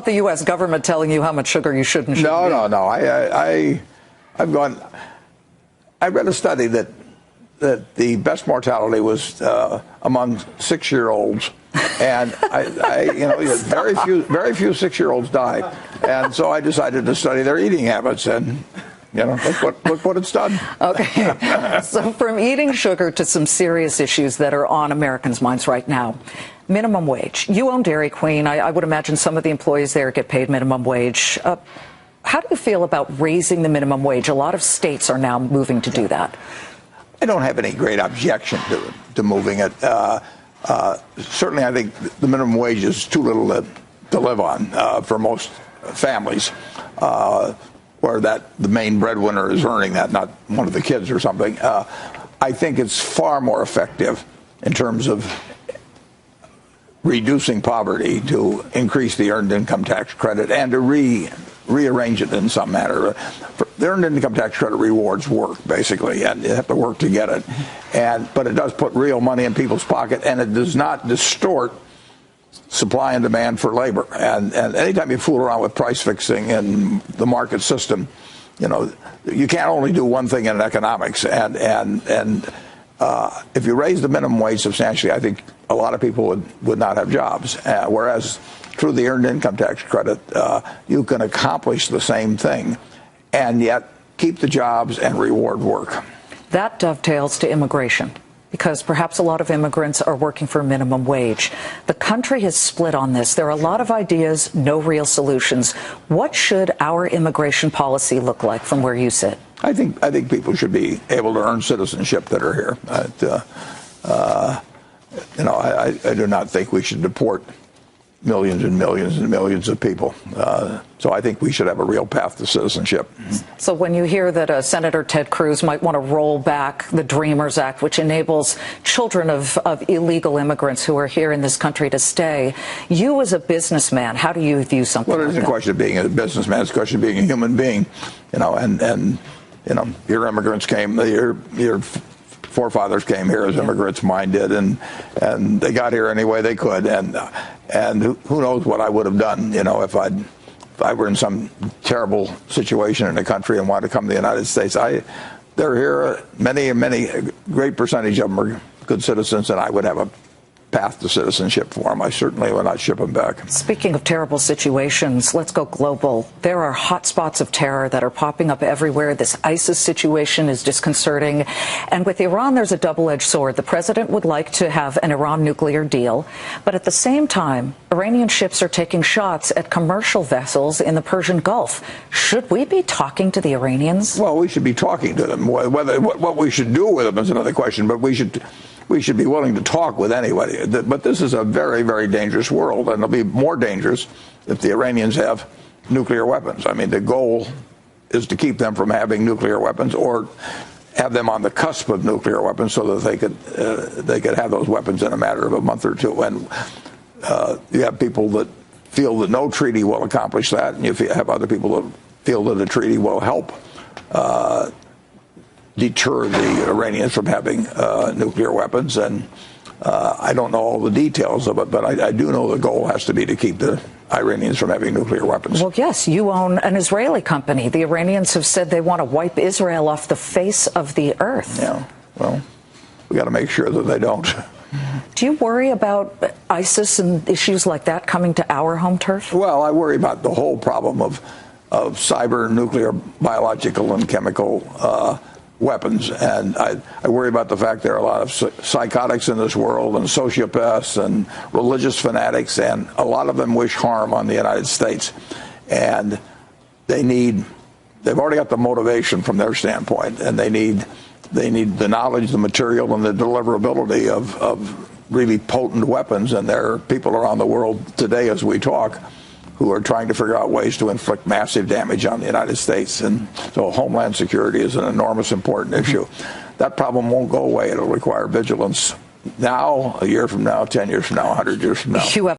The U.S. government telling you how much sugar you should and shouldn't eat. No. I read a study that the best mortality was among 6-year-olds, and very few 6-year-olds died, and so I decided to study their eating habits, and look what it's done. Okay, so from eating sugar to some serious issues that are on Americans' minds right now. Minimum wage. You own Dairy Queen. I would imagine some of the employees there get paid minimum wage. How do you feel about raising the minimum wage? A lot of states are now moving to do that. I don't have any great objection to moving it. Certainly, I think the minimum wage is too little to live on for most families, where the main breadwinner is earning that, not one of the kids or something. I think it's far more effective in terms of reducing poverty to increase the earned income tax credit and to rearrange it in some manner. The earned income tax credit rewards work, basically, and you have to work to get it. But it does put real money in people's pocket, and it does not distort supply and demand for labor. And anytime you fool around with price fixing and the market system, you can't only do one thing in economics. And if you raise the minimum wage substantially, I think a lot of people would not have jobs. Whereas through the earned income tax credit, you can accomplish the same thing and yet keep the jobs and reward work. That dovetails to immigration, because perhaps a lot of immigrants are working for minimum wage. The country has split on this. There are a lot of ideas, no real solutions. What should our immigration policy look like from where you sit? I think people should be able to earn citizenship that are here. I do not think we should deport millions and millions and millions of people. So I think we should have a real path to citizenship. So when you hear that Senator Ted Cruz might want to roll back the Dreamers Act, which enables children of illegal immigrants who are here in this country to stay, you as a businessman, how do you view something like that? Well, it isn't a question of being a businessman. It's a question of being a human being. Your immigrants came, your forefathers came here as immigrants, mine did, and they got here any way they could, and who knows what I would have done, if I were in some terrible situation in the country and wanted to come to the United States. They're here, many, great percentage of them are good citizens, and I would have a path to citizenship for them. I certainly will not ship them back. Speaking of terrible situations, let's go global. There are hot spots of terror that are popping up everywhere. This ISIS situation is disconcerting. And with Iran, there's a double-edged sword. The president would like to have an Iran nuclear deal. But at the same time, Iranian ships are taking shots at commercial vessels in the Persian Gulf. Should we be talking to the Iranians? Well, we should be talking to them. What we should do with them is another question, but we should be willing to talk with anybody. But this is a very, very dangerous world, and it'll be more dangerous if the Iranians have nuclear weapons. I mean, the goal is to keep them from having nuclear weapons or have them on the cusp of nuclear weapons so that they could have those weapons in a matter of a month or two. And you have people that feel that no treaty will accomplish that, and you have other people that feel that a treaty will help deter the Iranians from having nuclear weapons. And I don't know all the details of it, but I do know the goal has to be to keep the Iranians from having nuclear weapons. Well, yes, you own an Israeli company. The Iranians have said they want to wipe Israel off the face of the earth. Yeah, well, we got to make sure that they don't. Do you worry about ISIS and issues like that coming to our home turf? Well, I worry about the whole problem of cyber, nuclear, biological, and chemical weapons, and I worry about the fact there are a lot of psychotics in this world and sociopaths and religious fanatics, and a lot of them wish harm on the United States, and they've already got the motivation from their standpoint, and they need the knowledge, the material, and the deliverability of really potent weapons. And there are people around the world today as we talk who are trying to figure out ways to inflict massive damage on the United States. And so homeland security is an enormous important issue. That problem won't go away. It'll require vigilance now, a year from now, 10 years from now, 100 years from now.